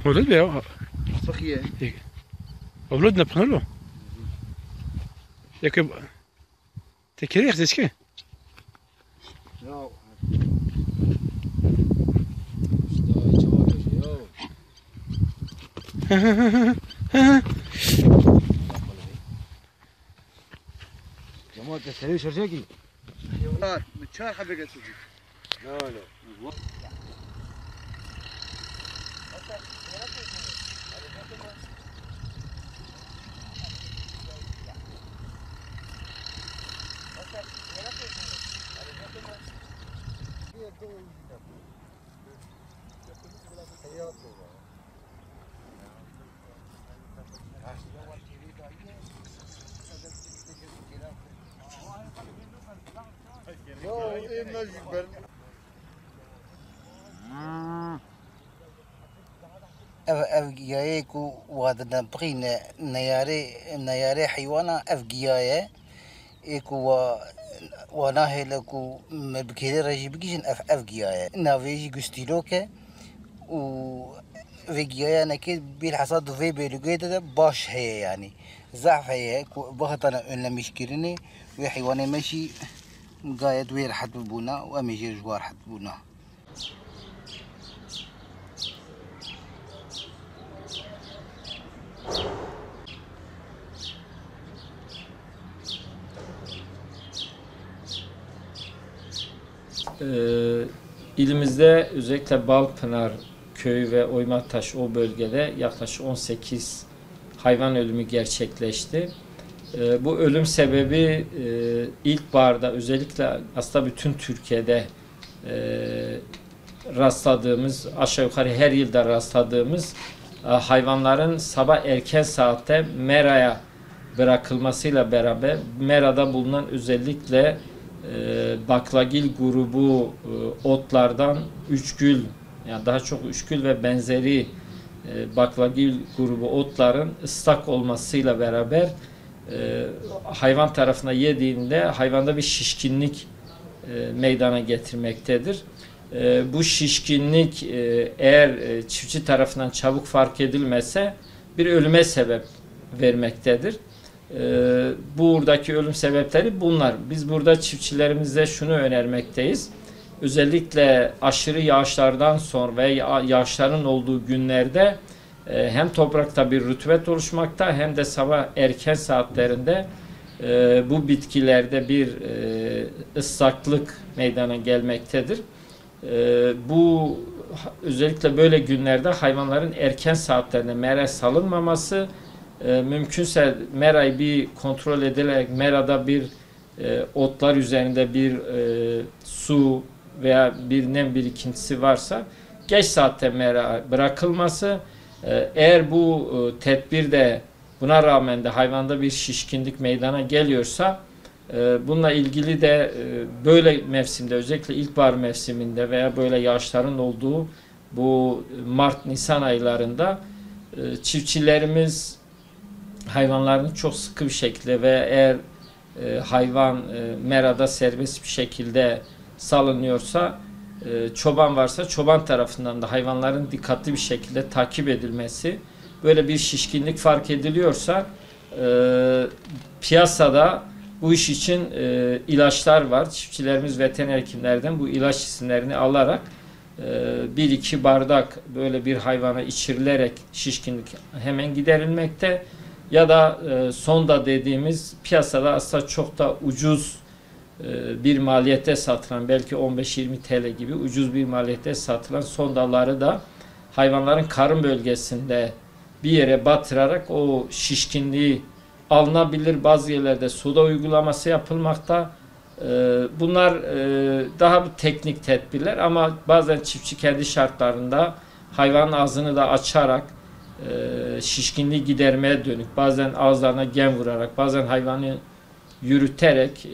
مولد بيه فقيه أولادنا بخلو ياك تكريخ تسكي لا جماعة تسوي شرجاكي من شهر حبيت تجي لا لا اف جيايكو وهذا بغين نياري حيوانا اف جياي ايكو وناهلكو مبكير رجي بكيجن اف جياي نافيجي جستيلوكا و في جياي انا كيد بالحصاد في بيلوجيتا باش هي يعني زعف هي بهطنا ان مشكرني وحيواني ماشي قايد وير حد بونا واميجي جوار حد بونا İlimizde özellikle Balpınar köyü ve Oymataş o bölgede yaklaşık 18 hayvan ölümü gerçekleşti. Bu ölüm sebebi ilkbaharda özellikle aslında bütün Türkiye'de rastladığımız, aşağı yukarı her yılda rastladığımız hayvanların sabah erken saatte meraya bırakılmasıyla beraber merada bulunan özellikle baklagil grubu otlardan üçgül, yani daha çok üçgül ve benzeri baklagil grubu otların ıslak olmasıyla beraber hayvan tarafına yediğinde hayvanda bir şişkinlik meydana getirmektedir. Bu şişkinlik eğer çiftçi tarafından çabuk fark edilmezse bir ölüme sebep vermektedir. Buradaki ölüm sebepleri bunlar. Biz burada çiftçilerimize şunu önermekteyiz. Özellikle aşırı yağışlardan sonra ve yağışların olduğu günlerde hem toprakta bir rutubet oluşmakta hem de sabah erken saatlerinde bu bitkilerde bir ıslaklık meydana gelmektedir. Bu özellikle böyle günlerde hayvanların erken saatlerinde meraya salınmaması, mümkünse merayı bir kontrol edilerek merada bir otlar üzerinde bir su veya bir nem birikintisi varsa geç saatte mera bırakılması, eğer bu tedbirde buna rağmen de hayvanda bir şişkinlik meydana geliyorsa bununla ilgili de böyle mevsimde özellikle ilkbahar mevsiminde veya böyle yağışların olduğu bu Mart-Nisan aylarında çiftçilerimiz hayvanlarını çok sıkı bir şekilde ve eğer hayvan merada serbest bir şekilde salınıyorsa çoban varsa çoban tarafından da hayvanların dikkatli bir şekilde takip edilmesi, böyle bir şişkinlik fark ediliyorsa piyasada bu iş için ilaçlar var. Çiftçilerimiz veteriner hekimlerden bu ilaç isimlerini alarak 1-2 bardak böyle bir hayvana içirilerek şişkinlik hemen giderilmekte. Ya da sonda dediğimiz piyasada aslında çok da ucuz bir maliyete satılan, belki 15-20 TL gibi ucuz bir maliyete satılan sondaları da hayvanların karın bölgesinde bir yere batırarak o şişkinliği alınabilir. Bazı yerlerde suda uygulaması yapılmakta. Bunlar daha bir teknik tedbirler ama bazen çiftçi kendi şartlarında hayvanın ağzını da açarak şişkinliği gidermeye dönük, bazen ağızlarına gem vurarak, bazen hayvanı yürüterek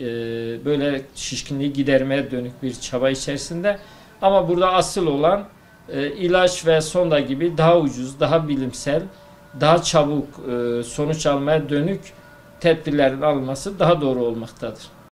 böyle şişkinliği gidermeye dönük bir çaba içerisinde. Ama burada asıl olan ilaç ve sonda gibi daha ucuz, daha bilimsel, daha çabuk sonuç almaya dönük tedbirlerin alınması daha doğru olmaktadır.